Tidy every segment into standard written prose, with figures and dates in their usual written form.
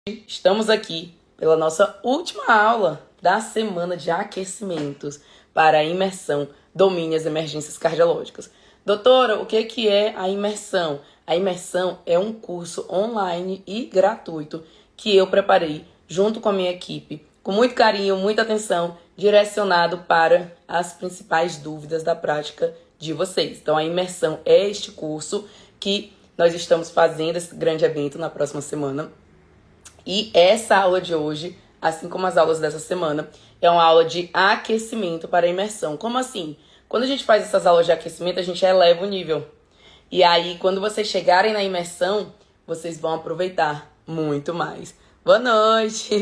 Estamos aqui pela nossa última aula da semana de aquecimentos para a imersão Domine as Emergências Cardiológicas. Doutora, o que é a imersão? A imersão é um curso online e gratuito que eu preparei junto com a minha equipe, com muito carinho, muita atenção, direcionado para as principais dúvidas da prática de vocês. Então, a imersão é este curso que nós estamos fazendo, esse grande evento na próxima semana. E essa aula de hoje, assim como as aulas dessa semana, é uma aula de aquecimento para a imersão. Como assim? Quando a gente faz essas aulas de aquecimento, a gente eleva o nível. E aí, quando vocês chegarem na imersão, vocês vão aproveitar muito mais. Boa noite,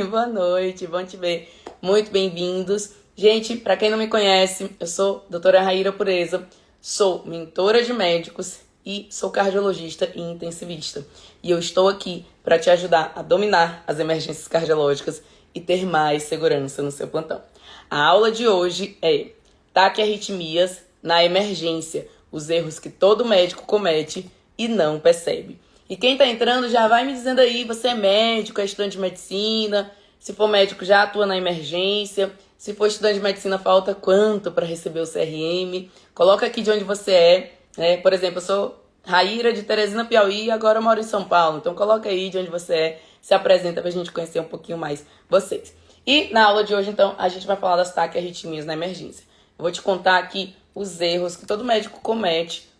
bom te ver. Muito bem-vindos. Gente, para quem não me conhece, eu sou a doutora Raíra Pureza, sou mentora de médicos e sou cardiologista e intensivista. E eu estou aqui para te ajudar a dominar as emergências cardiológicas e ter mais segurança no seu plantão. A aula de hoje é taquiarritmias na emergência, os erros que todo médico comete e não percebe. E quem está entrando já vai me dizendo aí, você é médico, é estudante de medicina, se for médico já atua na emergência, se for estudante de medicina falta quanto para receber o CRM, coloca aqui de onde você é. Por exemplo, eu sou Raíra de Teresina, Piauí, e agora eu moro em São Paulo. Então coloca aí de onde você é, se apresenta pra gente conhecer um pouquinho mais vocês. E na aula de hoje, então, a gente vai falar das taquiarritmias na emergência. Eu vou te contar aqui os erros que todo médico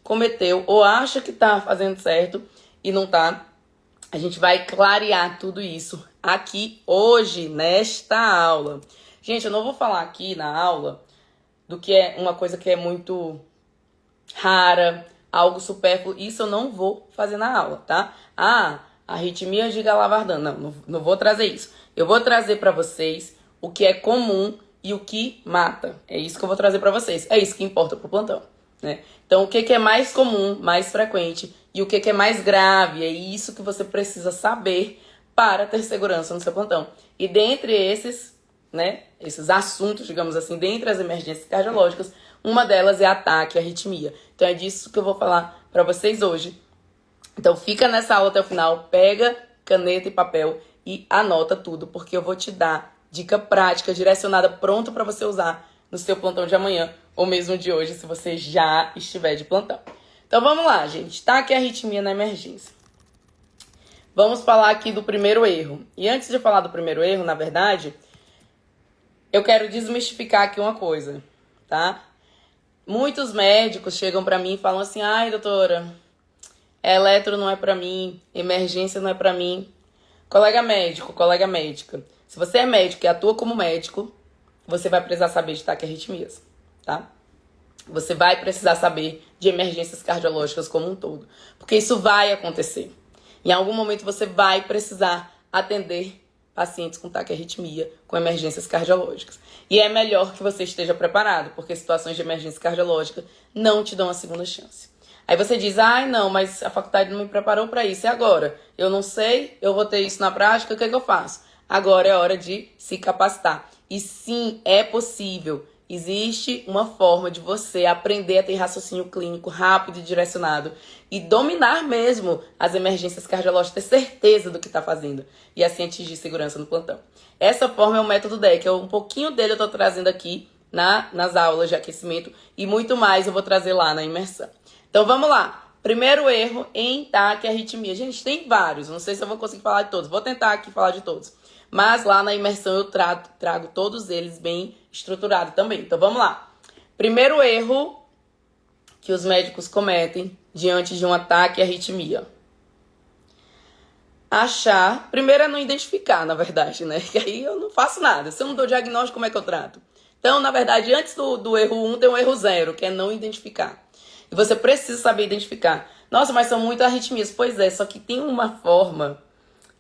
cometeu ou acha que tá fazendo certo e não tá. A gente vai clarear tudo isso aqui hoje, nesta aula. Gente, eu não vou falar aqui na aula do que é uma coisa que é muito rara, algo supérfluo, isso eu não vou fazer na aula, tá? Arritmia de Galavardan, não vou trazer isso. Eu vou trazer para vocês o que é comum e o que mata. É isso que eu vou trazer para vocês. É isso que importa pro plantão, né? Então, o que é mais comum, mais frequente e o que é mais grave, é isso que você precisa saber para ter segurança no seu plantão. E dentre esses, né, esses assuntos, digamos assim, dentre as emergências cardiológicas, uma delas é a taquiarritmia. Então é disso que eu vou falar para vocês hoje. Então fica nessa aula até o final, pega caneta e papel e anota tudo, porque eu vou te dar dica prática, direcionada, pronto para você usar no seu plantão de amanhã ou mesmo de hoje, se você já estiver de plantão. Então vamos lá, gente. Taquiarritmia na emergência. Vamos falar aqui do primeiro erro. E antes de falar do primeiro erro, na verdade, eu quero desmistificar aqui uma coisa, tá? Muitos médicos chegam pra mim e falam assim, ai, doutora, eletro não é pra mim, emergência não é pra mim. Colega médico, colega médica, se você é médico e atua como médico, você vai precisar saber de taquiarritmias, tá? Você vai precisar saber de emergências cardiológicas como um todo, porque isso vai acontecer. Em algum momento você vai precisar atender pacientes com taquiarritmia, com emergências cardiológicas. E é melhor que você esteja preparado, porque situações de emergência cardiológica não te dão a segunda chance. Aí você diz, ai não, mas a faculdade não me preparou para isso. E agora? Eu não sei, eu vou ter isso na prática, o que é que eu faço? Agora é hora de se capacitar. E sim, é possível. Existe uma forma de você aprender a ter raciocínio clínico rápido e direcionado e dominar mesmo as emergências cardiológicas, ter certeza do que está fazendo e assim atingir segurança no plantão. Essa forma é o método DEC, um pouquinho dele eu estou trazendo aqui nas aulas de aquecimento e muito mais eu vou trazer lá na imersão. Então vamos lá. Primeiro erro em taquiarritmia. Gente, tem vários, não sei se eu vou conseguir falar de todos, vou tentar aqui falar de todos. Mas lá na imersão eu trago todos eles bem estruturados também. Então vamos lá. Primeiro erro que os médicos cometem diante de um ataque à arritmia. Primeiro é não identificar, na verdade, né? Que aí eu não faço nada. Se eu não dou diagnóstico, como é que eu trato? Então, na verdade, antes do erro 1 tem um erro 0, que é não identificar. E você precisa saber identificar. Nossa, mas são muitas arritmias. Pois é, só que tem uma forma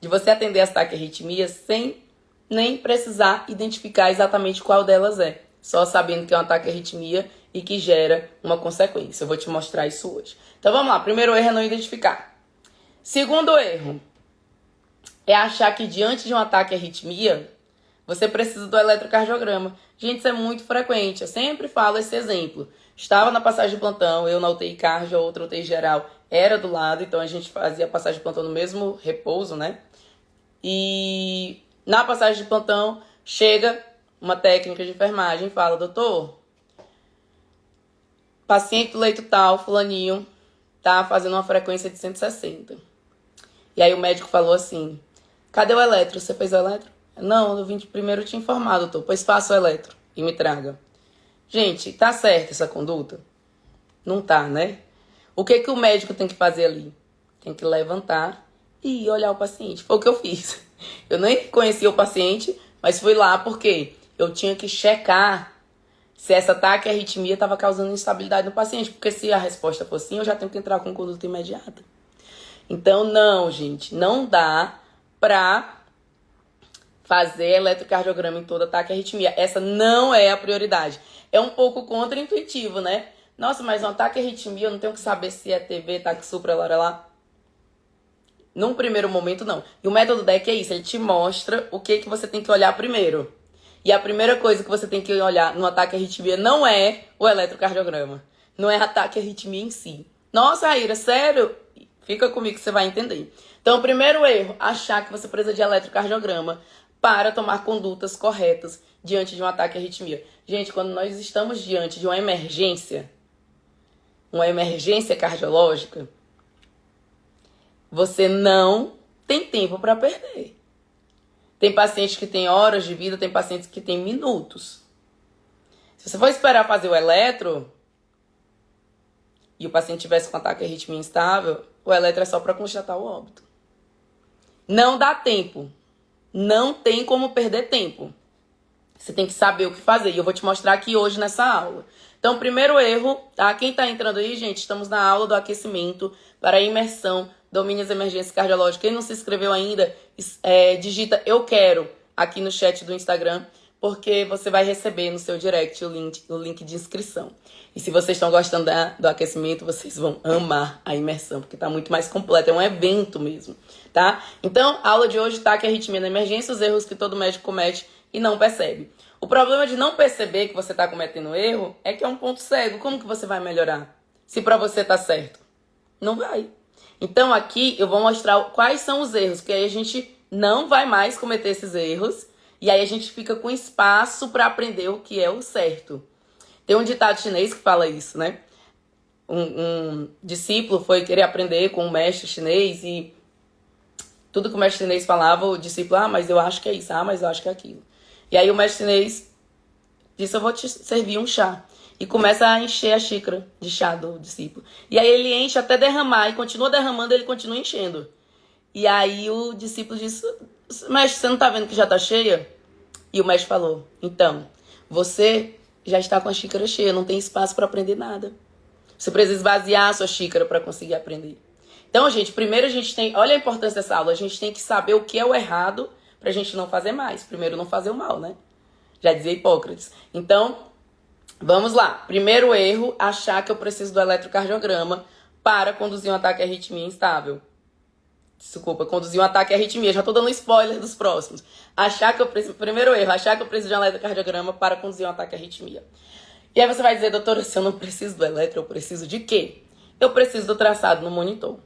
de você atender as taquiarritmias sem nem precisar identificar exatamente qual delas é. Só sabendo que é uma taquiarritmia e que gera uma consequência. Eu vou te mostrar isso hoje. Então vamos lá. Primeiro erro é não identificar. Segundo erro é achar que diante de um ataque à arritmia, você precisa do eletrocardiograma. Gente, isso é muito frequente. Eu sempre falo esse exemplo. Estava na passagem de plantão, eu na UTI cardio, a outra UTI geral era do lado, então a gente fazia a passagem de plantão no mesmo repouso, né? E na passagem de plantão, chega uma técnica de enfermagem e fala: doutor, paciente do leito tal, fulaninho, tá fazendo uma frequência de 160. E aí o médico falou assim: cadê o eletro? Você fez o eletro? Não, no 20 primeiro eu te informado, doutor. Pois faça o eletro e me traga. Gente, tá certa essa conduta? Não tá, né? O que o médico tem que fazer ali? Tem que levantar e olhar o paciente. Foi o que eu fiz. Eu nem conhecia o paciente, mas fui lá porque eu tinha que checar se essa taquiarritmia estava causando instabilidade no paciente. Porque se a resposta for sim, eu já tenho que entrar com conduta imediata. Então, não, gente, não dá pra fazer eletrocardiograma em toda taquiarritmia. Essa não é a prioridade. É um pouco contraintuitivo, né? Nossa, mas uma taquiarritmia eu não tenho que saber se é TV, taquisupra, lá. Num primeiro momento, não. E o método DEC é isso, ele te mostra o que você tem que olhar primeiro. E a primeira coisa que você tem que olhar no taquiarritmia não é o eletrocardiograma. Não é a taquiarritmia em si. Nossa, Raíra, sério? Fica comigo que você vai entender. Então, o primeiro erro, achar que você precisa de eletrocardiograma para tomar condutas corretas diante de um ataque à arritmia. Gente, quando nós estamos diante de uma emergência cardiológica, você não tem tempo para perder. Tem pacientes que têm horas de vida, tem pacientes que têm minutos. Se você for esperar fazer o eletro e o paciente tivesse com ataque à arritmia instável, o eletro é só para constatar o óbito. Não dá tempo. Não tem como perder tempo. Você tem que saber o que fazer. E eu vou te mostrar aqui hoje nessa aula. Então, primeiro erro, tá? Quem tá entrando aí, gente, estamos na aula do aquecimento para a imersão, domínios e emergências cardiológicas. Quem não se inscreveu ainda, digita eu quero aqui no chat do Instagram, porque você vai receber no seu direct o link de inscrição. E se vocês estão gostando do aquecimento, vocês vão amar a imersão, porque tá muito mais completa, é um evento mesmo, tá? Então, a aula de hoje tá que a arritmia na emergência, os erros que todo médico comete e não percebe. O problema de não perceber que você tá cometendo erro é que é um ponto cego. Como que você vai melhorar? Se pra você tá certo? Não vai. Então, aqui eu vou mostrar quais são os erros, porque aí a gente não vai mais cometer esses erros e aí a gente fica com espaço para aprender o que é o certo. Tem um ditado chinês que fala isso, né? Um discípulo foi querer aprender com um mestre chinês e tudo que o mestre chinês falava, o discípulo, mas eu acho que é isso, mas eu acho que é aquilo. E aí o mestre chinês disse, eu vou te servir um chá. E começa a encher a xícara de chá do discípulo. E aí ele enche até derramar, e continua derramando, ele continua enchendo. E aí o discípulo disse, mestre, você não tá vendo que já tá cheia? E o mestre falou, então, você já está com a xícara cheia, não tem espaço para aprender nada. Você precisa esvaziar a sua xícara para conseguir aprender. Então, gente, primeiro a gente tem, olha a importância dessa aula, a gente tem que saber o que é o errado pra gente não fazer mais. Primeiro, não fazer o mal, né? Já dizia Hipócrates. Então, vamos lá. Primeiro erro, achar que eu preciso do eletrocardiograma para conduzir um ataque à arritmia instável. Desculpa, conduzir um ataque à arritmia. Já tô dando spoiler dos próximos. Primeiro erro, achar que eu preciso de um eletrocardiograma para conduzir um ataque à arritmia. E aí você vai dizer, doutora, se eu não preciso do eletro, eu preciso de quê? Eu preciso do traçado no monitor.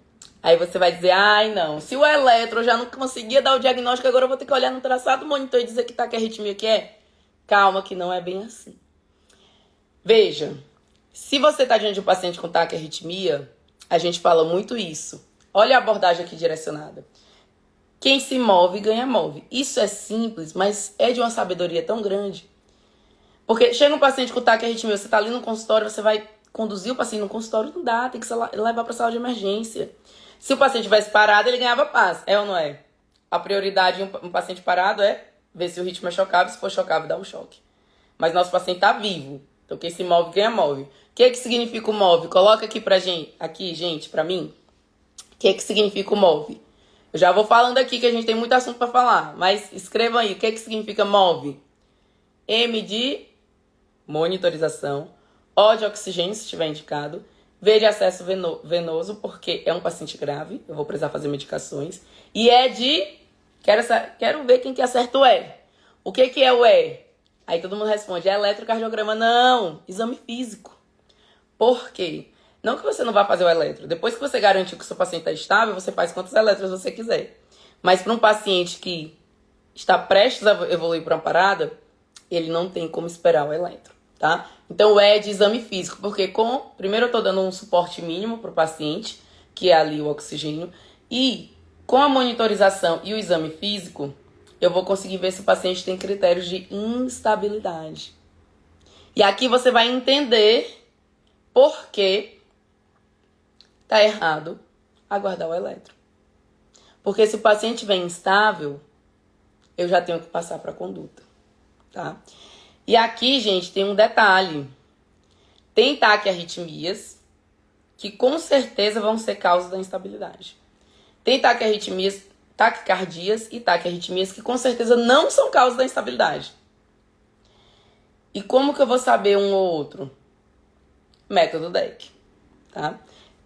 Aí você vai dizer, não, se o eletro eu já não conseguia dar o diagnóstico, agora eu vou ter que olhar no traçado do monitor e dizer que tá que arritmia que é? Calma, que não é bem assim. Veja, se você está diante de um paciente com taquiarritmia, a gente fala muito isso. Olha a abordagem aqui direcionada. Quem se move, ganha move. Isso é simples, mas é de uma sabedoria tão grande. Porque chega um paciente com taquiarritmia, você está ali no consultório, você vai conduzir o paciente no consultório, não dá, tem que levar para a sala de emergência. Se o paciente tivesse parado, ele ganhava paz, é ou não é? A prioridade em um paciente parado é ver se o ritmo é chocável, se for chocável, dá um choque. Mas nosso paciente está vivo. Então, quem se move, ganha move. O que significa o move? Coloca aqui pra gente, pra mim. O que significa o move? Eu já vou falando aqui que a gente tem muito assunto para falar, mas escrevam aí, o que significa move? M de monitorização, O de oxigênio, se estiver indicado, V de acesso venoso, porque é um paciente grave, eu vou precisar fazer medicações, e E de, quero ver quem que acerta o E. O que é o E? Aí todo mundo responde, é eletrocardiograma. Não, exame físico. Por quê? Não que você não vá fazer o eletro. Depois que você garantiu que o seu paciente está estável, você faz quantos eletros você quiser. Mas para um paciente que está prestes a evoluir para uma parada, ele não tem como esperar o eletro, tá? Então, o E é de exame físico, porque primeiro eu estou dando um suporte mínimo para o paciente, que é ali o oxigênio, e com a monitorização e o exame físico, eu vou conseguir ver se o paciente tem critérios de instabilidade. E aqui você vai entender por que tá errado aguardar o eletro. Porque se o paciente vem instável, eu já tenho que passar para a conduta, tá? E aqui, gente, tem um detalhe. Tem taquiarritmias que com certeza vão ser causa da instabilidade. Tem taquicardias e taquiarritmias que com certeza não são causa da instabilidade. E como que eu vou saber um ou outro? Método DEC, tá?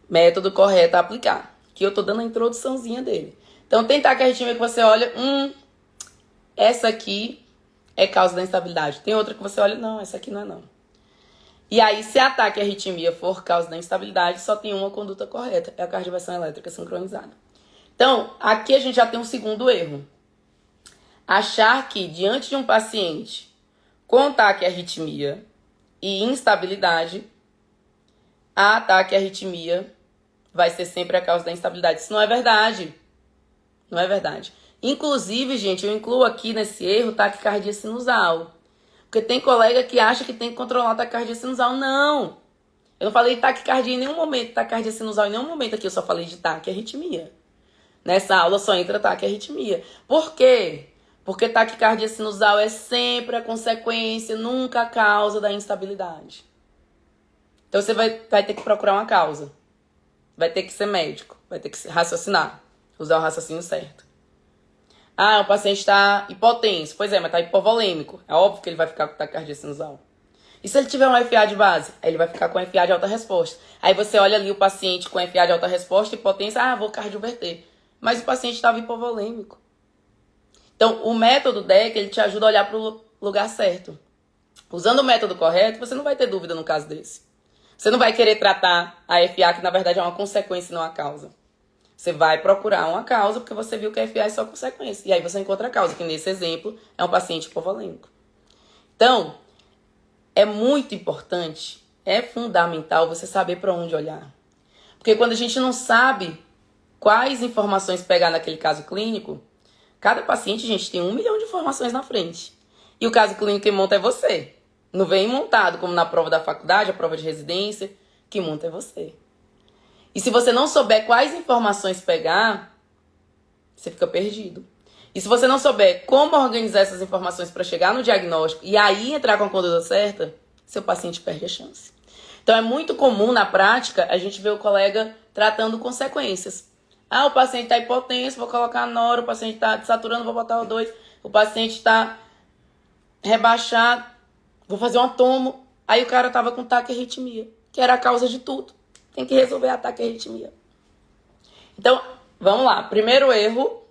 Método correto a aplicar. Que eu tô dando a introduçãozinha dele. Então, tem taquiarritmia que você olha, essa aqui é causa da instabilidade. Tem outra que você olha, não, essa aqui não é não. E aí, se a taquiarritmia for causa da instabilidade, só tem uma conduta correta, é a cardioversão elétrica sincronizada. Então, aqui a gente já tem um segundo erro. Achar que, diante de um paciente com taquiarritmia e instabilidade, a taquiarritmia vai ser sempre a causa da instabilidade. Isso não é verdade. Não é verdade. Inclusive, gente, eu incluo aqui nesse erro taquicardia sinusal. Porque tem colega que acha que tem que controlar a taquicardia sinusal. Não! Eu não falei de taquicardia em nenhum momento, taquicardia sinusal em nenhum momento aqui. Eu só falei de taquiarritmia. Nessa aula só entra taquiarritmia. Por quê? Porque taquicardia sinusal é sempre a consequência, nunca a causa da instabilidade. Então você vai ter que procurar uma causa. Vai ter que ser médico. Vai ter que raciocinar. Usar o raciocínio certo. O paciente está hipotenso. Pois é, mas está hipovolêmico. É óbvio que ele vai ficar com taquicardia sinusal. E se ele tiver um FA de base? Aí ele vai ficar com FA de alta resposta. Aí você olha ali o paciente com FA de alta resposta, hipotensão, vou cardioverter. Mas o paciente estava hipovolêmico. Então, o método DEC, ele te ajuda a olhar para o lugar certo. Usando o método correto, você não vai ter dúvida no caso desse. Você não vai querer tratar a FA, que na verdade é uma consequência e não a causa. Você vai procurar uma causa, porque você viu que a FA é só consequência. E aí você encontra a causa, que nesse exemplo é um paciente hipovolêmico. Então, é muito importante, é fundamental você saber para onde olhar. Porque quando a gente não sabe quais informações pegar naquele caso clínico, cada paciente, gente, tem 1 milhão de informações na frente. E o caso clínico que monta é você. Não vem montado como na prova da faculdade, a prova de residência, que monta é você. E se você não souber quais informações pegar, você fica perdido. E se você não souber como organizar essas informações para chegar no diagnóstico e aí entrar com a conduta certa, seu paciente perde a chance. Então é muito comum na prática a gente ver o colega tratando consequências. O paciente está hipotenso, vou colocar noro, o paciente está desaturando, vou botar O2, o paciente está rebaixado, vou fazer um tomo. Aí o cara estava com taquiarritmia, que era a causa de tudo. Tem que resolver a taquiarritmia. Então, vamos lá. Primeiro erro,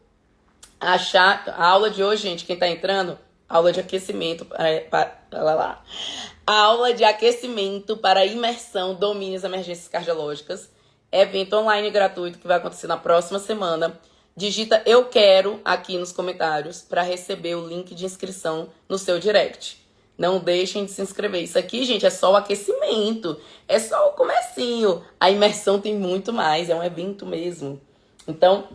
achar... A aula de hoje, gente, quem está entrando, aula de aquecimento aula de aquecimento para imersão, domínios, emergências cardiológicas. Evento online gratuito que vai acontecer na próxima semana. Digita eu quero aqui nos comentários para receber o link de inscrição no seu direct. Não deixem de se inscrever. Isso aqui, gente, é só o aquecimento. É só o comecinho. A imersão tem muito mais. É um evento mesmo. Então,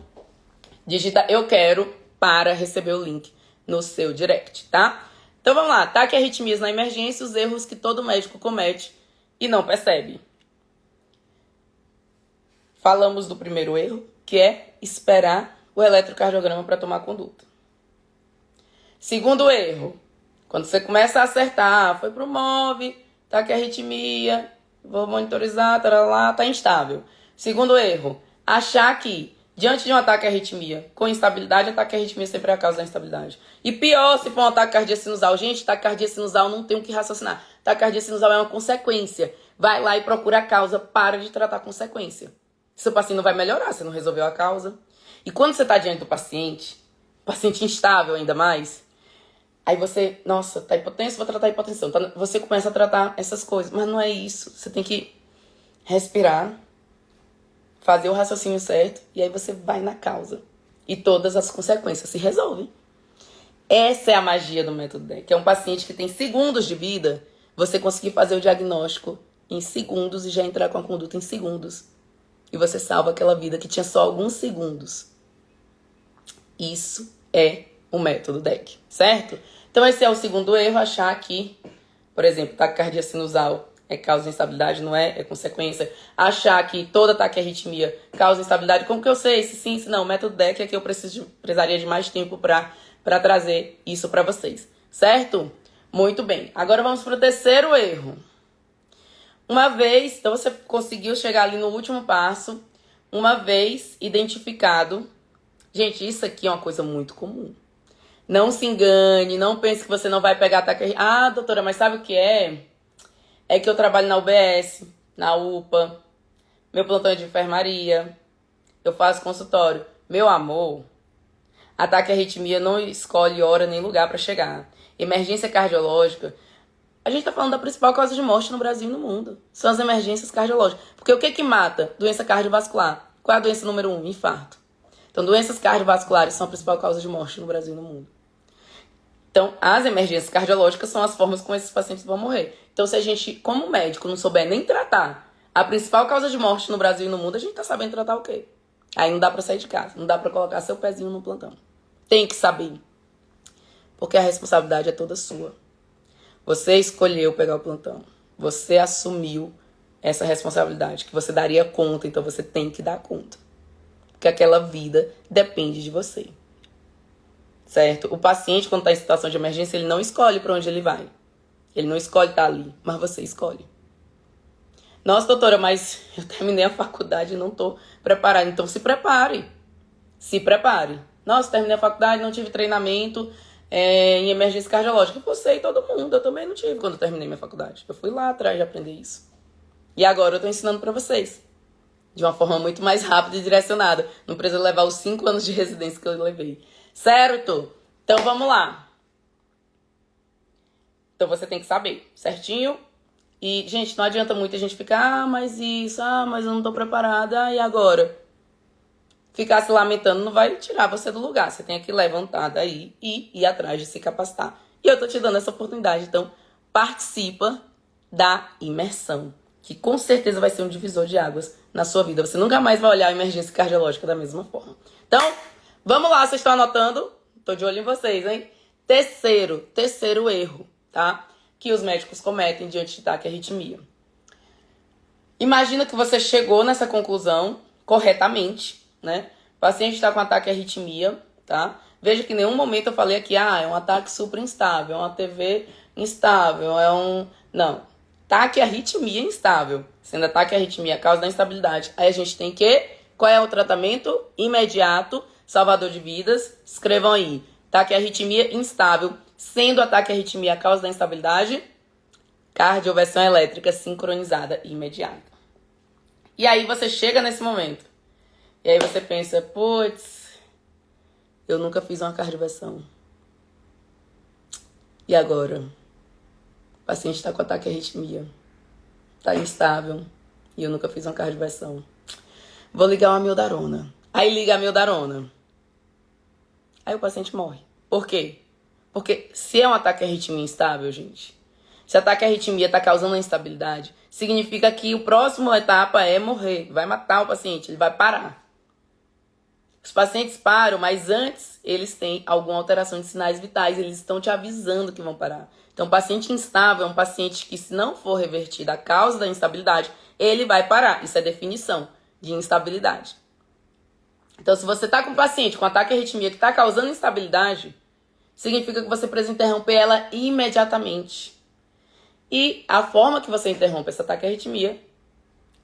digita eu quero para receber o link no seu direct, tá? Então, vamos lá. Taquiarritmias na emergência, os erros que todo médico comete e não percebe. Falamos do primeiro erro, que é esperar o eletrocardiograma para tomar conduta. Segundo erro, quando você começa a acertar, foi pro MOV, taquiarritmia, vou monitorizar, tá instável. Segundo erro, achar que diante de um ataque à arritmia com instabilidade, a taquiarritmia sempre é a causa da instabilidade. E pior se for um ataque cardíaco sinusal. Gente, taquicardia sinusal não tem o que raciocinar. Taquicardia sinusal é uma consequência. Vai lá e procura a causa, para de tratar a consequência. Seu paciente não vai melhorar, você não resolveu a causa. E quando você está diante do paciente instável ainda mais, aí você, nossa, tá hipotenso, vou tratar a hipotensão. Você começa a tratar essas coisas, mas não é isso. Você tem que respirar, fazer o raciocínio certo, e aí você vai na causa. e todas as consequências se resolvem. Essa é a magia do método DEC. É um paciente que tem segundos de vida, você conseguir fazer o diagnóstico em segundos e já entrar com a conduta em segundos. E você salva aquela vida que tinha só alguns segundos. Isso é o método DEC, certo? Então esse é o segundo erro, achar que, por exemplo, taquicardia sinusal é causa de instabilidade, não é? É consequência. Achar que toda taquiarritmia causa instabilidade. Como que eu sei? Se sim, se não. O método DEC é que eu precisaria de mais tempo para trazer isso para vocês, certo? Muito bem. Agora vamos para o terceiro erro. Uma vez, então você conseguiu chegar ali no último passo, uma vez identificado. Gente, isso aqui é uma coisa muito comum. Não se engane, não pense que você não vai pegar ataque. Ah, doutora, mas sabe o que é? É que eu trabalho na UBS, na UPA, meu plantão é de enfermaria, eu faço consultório. Meu amor, ataque à arritmia não escolhe hora nem lugar para chegar. Emergência cardiológica, a gente tá falando da principal causa de morte no Brasil e no mundo. São as emergências cardiológicas. Porque o que que mata? Doença cardiovascular. Qual é a doença número 1? Infarto. Então, doenças cardiovasculares são a principal causa de morte no Brasil e no mundo. Então, as emergências cardiológicas são as formas como esses pacientes vão morrer. Então, se a gente, como médico, não souber nem tratar a principal causa de morte no Brasil e no mundo, a gente tá sabendo tratar o quê? Aí não dá pra sair de casa, não dá pra colocar seu pezinho no plantão. Tem que saber. Porque a responsabilidade é toda sua. Você escolheu pegar o plantão. Você assumiu essa responsabilidade, que você daria conta, então você tem que dar conta. Porque aquela vida depende de você. Certo? O paciente, quando está em situação de emergência, ele não escolhe para onde ele vai. Ele não escolhe estar ali, mas você escolhe. Nossa, doutora, mas eu terminei a faculdade e não estou preparada. Então se prepare. Se prepare. Nossa, terminei a faculdade, não tive treinamento em emergência cardiológica. Você e todo mundo. Eu também não tive quando eu terminei minha faculdade. Eu fui lá atrás de aprender isso. E agora eu estou ensinando para vocês. De uma forma muito mais rápida e direcionada. Não precisa levar os 5 anos de residência que eu levei. Certo? Então vamos lá. Então você tem que saber, certinho? E, gente, não adianta muito a gente ficar, mas isso, mas eu não tô preparada, e agora? Ficar se lamentando não vai tirar você do lugar. Você tem que levantar daí e ir atrás de se capacitar. E eu tô te dando essa oportunidade, então participa da imersão, que com certeza vai ser um divisor de águas na sua vida. Você nunca mais vai olhar a emergência cardiológica da mesma forma. Então, vamos lá, vocês estão anotando? Tô de olho em vocês, hein? Terceiro erro, tá? Que os médicos cometem diante de taquiarritmia. Imagina que você chegou nessa conclusão corretamente, né? O paciente está com ataque à arritmia, tá? Veja que em nenhum momento eu falei aqui, é um ataque super instável, é uma TV instável, Não. Ataque à arritmia instável. Sendo ataque à arritmia a causa da instabilidade. Aí a gente tem que... Qual é o tratamento? Imediato, salvador de vidas. Escrevam aí. Ataque à arritmia instável. Sendo ataque à arritmia a causa da instabilidade, cardioversão elétrica sincronizada imediata. E aí você chega nesse momento. E aí você pensa, putz, eu nunca fiz uma cardioversão. E agora? O paciente está com ataque à arritmia. Está instável. E eu nunca fiz uma cardioversão. Vou ligar uma amiodarona. Aí liga a amiodarona. Aí o paciente morre. Por quê? Porque se é um ataque à arritmia instável, gente, se ataque à arritmia está causando a instabilidade, significa que a próxima etapa é morrer. Vai matar o paciente, ele vai parar. Os pacientes param, mas antes eles têm alguma alteração de sinais vitais, eles estão te avisando que vão parar. Então, o paciente instável é um paciente que, se não for revertida a causa da instabilidade, ele vai parar. Isso é definição de instabilidade. Então, se você está com um paciente com ataque à arritmia que está causando instabilidade, significa que você precisa interromper ela imediatamente. E a forma que você interrompe esse ataque à arritmia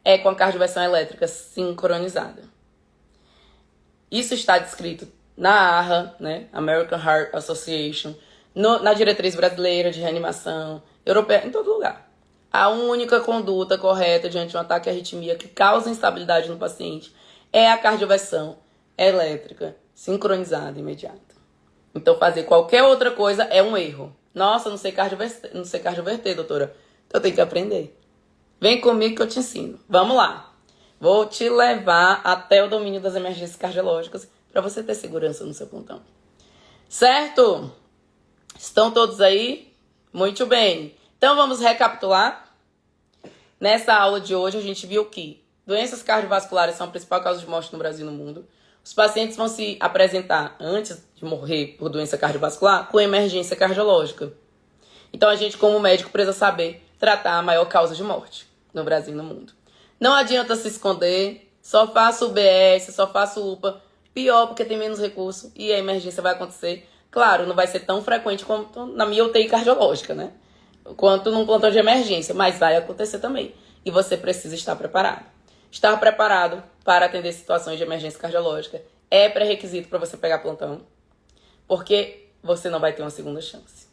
é com a cardioversão elétrica sincronizada. Isso está descrito na AHA, né? American Heart Association, na diretriz brasileira de reanimação, europeia, em todo lugar. A única conduta correta diante de um ataque à arritmia que causa instabilidade no paciente é a cardioversão elétrica sincronizada imediata. Então, fazer qualquer outra coisa é um erro. Nossa, não sei cardioverter, doutora. Então, eu tenho que aprender. Vem comigo que eu te ensino. Vamos lá. Vou te levar até o domínio das emergências cardiológicas para você ter segurança no seu plantão. Certo? Estão todos aí? Muito bem. Então vamos recapitular. Nessa aula de hoje a gente viu que doenças cardiovasculares são a principal causa de morte no Brasil e no mundo. Os pacientes vão se apresentar antes de morrer por doença cardiovascular com emergência cardiológica. Então a gente, como médico, precisa saber tratar a maior causa de morte no Brasil e no mundo. Não adianta se esconder, só faço UBS, só faço UPA. Pior, porque tem menos recurso e a emergência vai acontecer. Claro, não vai ser tão frequente quanto na minha UTI cardiológica, né? Quanto num plantão de emergência, mas vai acontecer também. E você precisa estar preparado. Estar preparado para atender situações de emergência cardiológica é pré-requisito para você pegar plantão, porque você não vai ter uma segunda chance.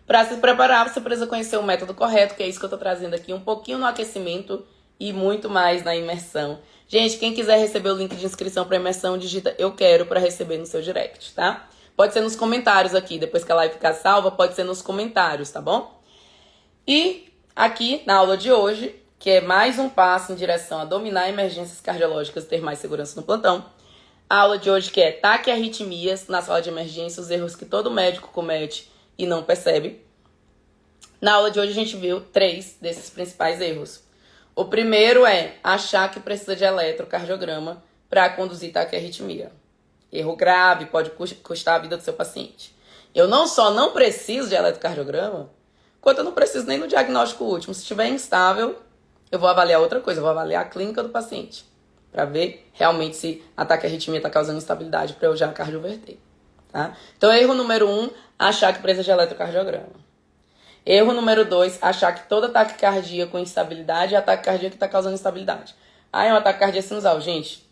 Para se preparar, você precisa conhecer o método correto, que é isso que eu estou trazendo aqui, um pouquinho no aquecimento e muito mais na imersão. Gente, quem quiser receber o link de inscrição para imersão, digita eu quero para receber no seu direct, tá? Pode ser nos comentários aqui, depois que a live ficar salva, pode ser nos comentários, tá bom? E aqui, na aula de hoje, que é mais um passo em direção a dominar emergências cardiológicas e ter mais segurança no plantão, a aula de hoje que é taquiarritmias na sala de emergência, os erros que todo médico comete e não percebe. Na aula de hoje a gente viu 3 desses principais erros. O primeiro é achar que precisa de eletrocardiograma para conduzir taquiarritmia. Erro grave, pode custar a vida do seu paciente. Eu não só não preciso de eletrocardiograma, quanto eu não preciso nem no diagnóstico último. Se estiver instável, eu vou avaliar outra coisa, eu vou avaliar a clínica do paciente, para ver realmente se a taquiarritmia está causando instabilidade para eu já cardioverter. Tá? Então, erro número 1, achar que precisa de eletrocardiograma. Erro número 2, achar que toda taquicardia com instabilidade é a taquicardia que está causando instabilidade. Ah, é uma taquicardia sinusal. Gente,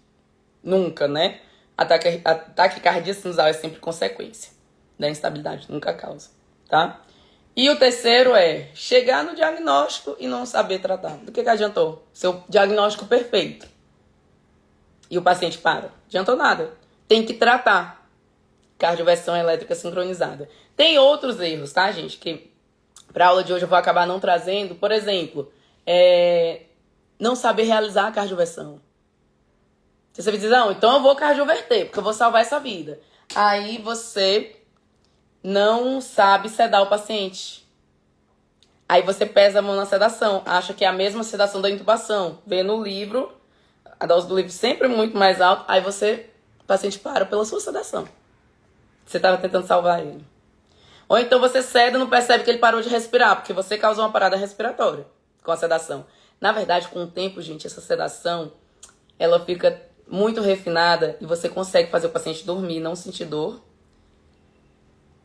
nunca, né? A taquicardia sinusal é sempre consequência da instabilidade, nunca causa, tá? E o terceiro é chegar no diagnóstico e não saber tratar. Do que adiantou? Seu diagnóstico perfeito. E o paciente para. Adiantou nada. Tem que tratar. Cardioversão elétrica sincronizada. Tem outros erros, tá, gente? Que para a aula de hoje eu vou acabar não trazendo. Por exemplo, não saber realizar a cardioversão. Você vai dizer, não, então eu vou cardioverter, porque eu vou salvar essa vida. Aí você não sabe sedar o paciente. Aí você pesa a mão na sedação, acha que é a mesma sedação da intubação. Vê no livro, a dose do livro sempre muito mais alta, aí o paciente para pela sua sedação. Você estava tentando salvar ele. Ou então você ceda e não percebe que ele parou de respirar, porque você causou uma parada respiratória com a sedação. Na verdade, com o tempo, gente, essa sedação, ela fica muito refinada e você consegue fazer o paciente dormir, não sentir dor,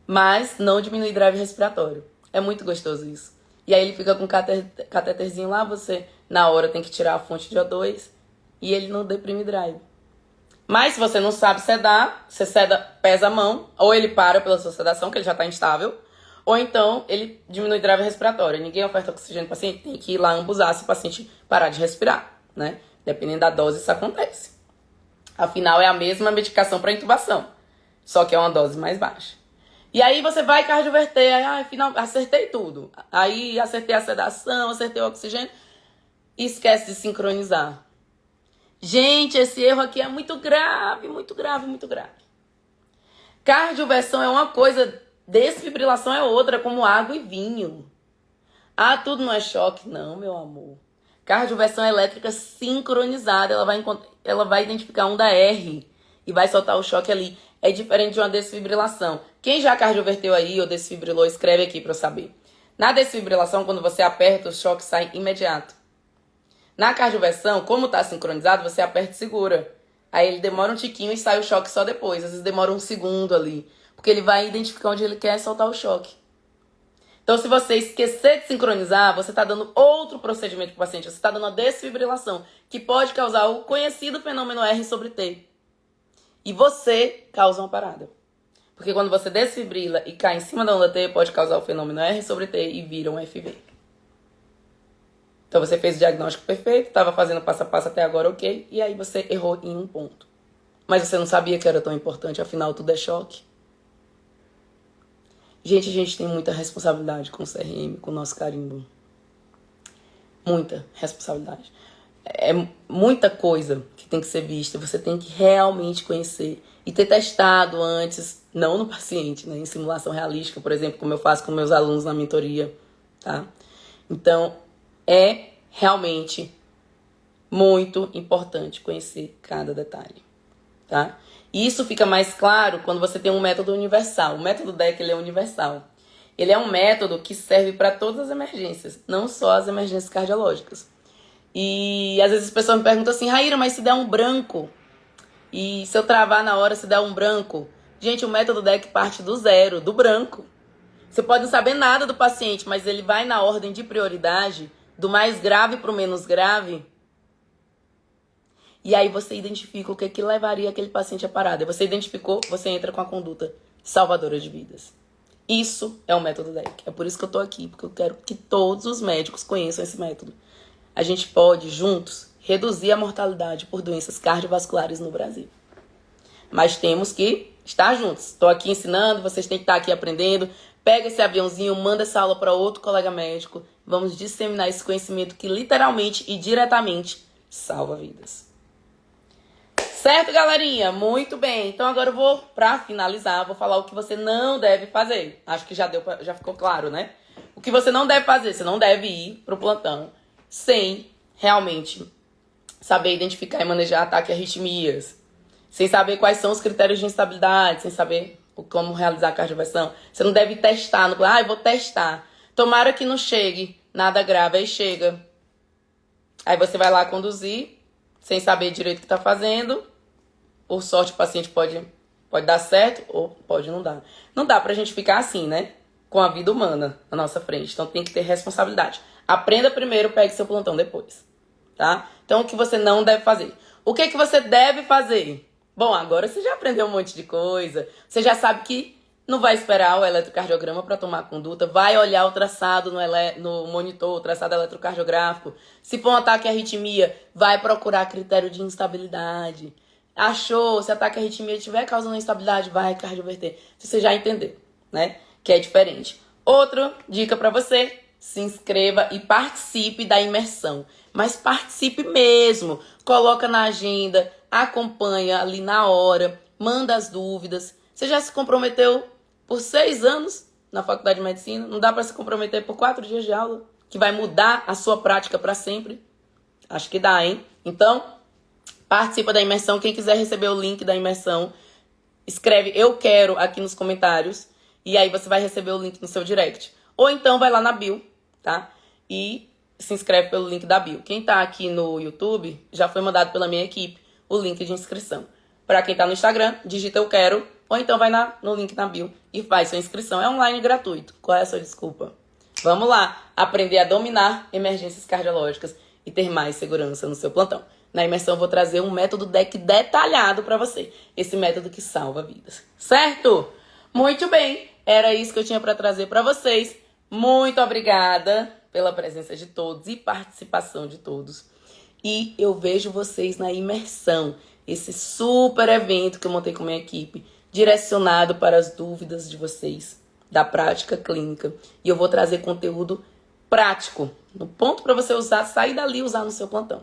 mas não diminuir drive respiratório. É muito gostoso isso. E aí ele fica com um catéterzinho lá, você na hora tem que tirar a fonte de O2 e ele não deprime drive. Mas se você não sabe sedar, você pesa a mão, ou ele para pela sua sedação, que ele já está instável, ou então ele diminui drive respiratório. Ninguém oferta oxigênio para o paciente, tem que ir lá ambusar se o paciente parar de respirar, né? Dependendo da dose, isso acontece. Afinal, é a mesma medicação para intubação, só que é uma dose mais baixa. E aí você vai cardioverter, aí afinal, acertei tudo. Aí acertei a sedação, acertei o oxigênio, e esquece de sincronizar. Gente, esse erro aqui é muito grave, muito grave, muito grave. Cardioversão é uma coisa, desfibrilação é outra, como água e vinho. Ah, tudo não é choque? Não, meu amor. Cardioversão elétrica sincronizada, ela vai identificar onda R e vai soltar o choque ali. É diferente de uma desfibrilação. Quem já cardioverteu aí ou desfibrilou, escreve aqui para eu saber. Na desfibrilação, quando você aperta, o choque sai imediato. Na cardioversão, como está sincronizado, você aperta e segura. Aí ele demora um tiquinho e sai o choque só depois. Às vezes demora um segundo ali. Porque ele vai identificar onde ele quer soltar o choque. Então, se você esquecer de sincronizar, você está dando outro procedimento para o paciente. Você está dando uma desfibrilação, que pode causar o conhecido fenômeno R sobre T. E você causa uma parada. Porque quando você desfibrila e cai em cima da onda T, pode causar o fenômeno R sobre T e vira um FV. Então você fez o diagnóstico perfeito, estava fazendo passo a passo até agora, ok, e aí você errou em um ponto. Mas você não sabia que era tão importante, afinal tudo é choque. Gente, a gente tem muita responsabilidade com o CRM, com o nosso carimbo. Muita responsabilidade. É muita coisa que tem que ser vista, você tem que realmente conhecer e ter testado antes, não no paciente, né? Em simulação realística, por exemplo, como eu faço com meus alunos na mentoria, tá? Então, é realmente muito importante conhecer cada detalhe, tá? E isso fica mais claro quando você tem um método universal. O método DEC, ele é universal. Ele é um método que serve para todas as emergências, não só as emergências cardiológicas. E às vezes as pessoas me perguntam assim, Raíra, mas se der um branco, e se eu travar na hora, se der um branco? Gente, o método DEC parte do zero, do branco. Você pode não saber nada do paciente, mas ele vai na ordem de prioridade, do mais grave para o menos grave. E aí você identifica o que levaria aquele paciente à parada. Você identificou, você entra com a conduta salvadora de vidas. Isso é o método DEC. É por isso que eu tô aqui, porque eu quero que todos os médicos conheçam esse método. A gente pode, juntos, reduzir a mortalidade por doenças cardiovasculares no Brasil. Mas temos que estar juntos. Estou aqui ensinando, vocês têm que estar aqui aprendendo. Pega esse aviãozinho, manda essa aula para outro colega médico. Vamos disseminar esse conhecimento que literalmente e diretamente salva vidas. Certo, galerinha? Muito bem. Então agora eu vou, para finalizar, vou falar o que você não deve fazer. Acho que já ficou claro, né? O que você não deve fazer. Você não deve ir pro plantão sem realmente saber identificar e manejar ataque e arritmias. Sem saber quais são os critérios de instabilidade, sem saber como realizar a cardioversão. Você não deve testar. Eu vou testar. Tomara que não chegue nada grave. Aí chega. Aí você vai lá conduzir, sem saber direito o que está fazendo. Por sorte, o paciente pode dar certo ou pode não dar. Não dá pra gente ficar assim, né? Com a vida humana na nossa frente. Então tem que ter responsabilidade. Aprenda primeiro, pegue seu plantão depois. Tá? Então o que você não deve fazer? O que você deve fazer? Bom, agora você já aprendeu um monte de coisa. Você já sabe que não vai esperar o eletrocardiograma para tomar a conduta. Vai olhar o traçado no monitor, o traçado eletrocardiográfico. Se for um ataque à arritmia, vai procurar critério de instabilidade. Achou, se ataque à arritmia estiver causando instabilidade, vai cardioverter. Você já entendeu, né? Que é diferente. Outra dica para você, se inscreva e participe da imersão. Mas participe mesmo. Coloca na agenda, acompanha ali na hora, manda as dúvidas. Você já se comprometeu por 6 anos na faculdade de medicina? Não dá para se comprometer por 4 dias de aula? Que vai mudar a sua prática para sempre? Acho que dá, hein? Então, participa da imersão. Quem quiser receber o link da imersão, escreve eu quero aqui nos comentários. E aí você vai receber o link no seu direct. Ou então vai lá na bio, tá? E se inscreve pelo link da bio. Quem tá aqui no YouTube, já foi mandado pela minha equipe o link de inscrição. Para quem tá no Instagram, digita eu quero. Ou então vai no link na bio e faz sua inscrição. É online gratuito. Qual é a sua desculpa? Vamos lá aprender a dominar emergências cardiológicas e ter mais segurança no seu plantão. Na imersão eu vou trazer um método DEC detalhado para você. Esse método que salva vidas. Certo? Muito bem. Era isso que eu tinha para trazer para vocês. Muito obrigada pela presença de todos e participação de todos. E eu vejo vocês na imersão. Esse super evento que eu montei com minha equipe, direcionado para as dúvidas de vocês da prática clínica. E eu vou trazer conteúdo prático, no ponto para você usar, sair dali e usar no seu plantão.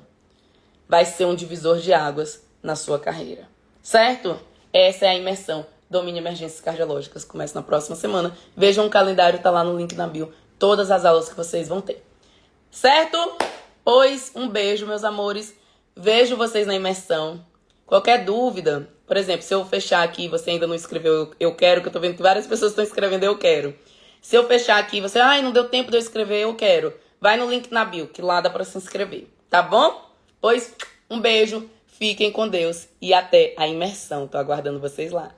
Vai ser um divisor de águas na sua carreira. Certo? Essa é a imersão Domínio Emergências Cardiológicas. Começa na próxima semana. Vejam o calendário, tá lá no link na bio. Todas as aulas que vocês vão ter. Certo? Pois, um beijo, meus amores. Vejo vocês na imersão. Qualquer dúvida, por exemplo, se eu fechar aqui e você ainda não escreveu eu quero, que eu tô vendo que várias pessoas estão escrevendo eu quero. Se eu fechar aqui e você, não deu tempo de eu escrever eu quero, vai no link na bio, que lá dá pra se inscrever. Tá bom? Pois, um beijo, fiquem com Deus e até a imersão. Tô aguardando vocês lá.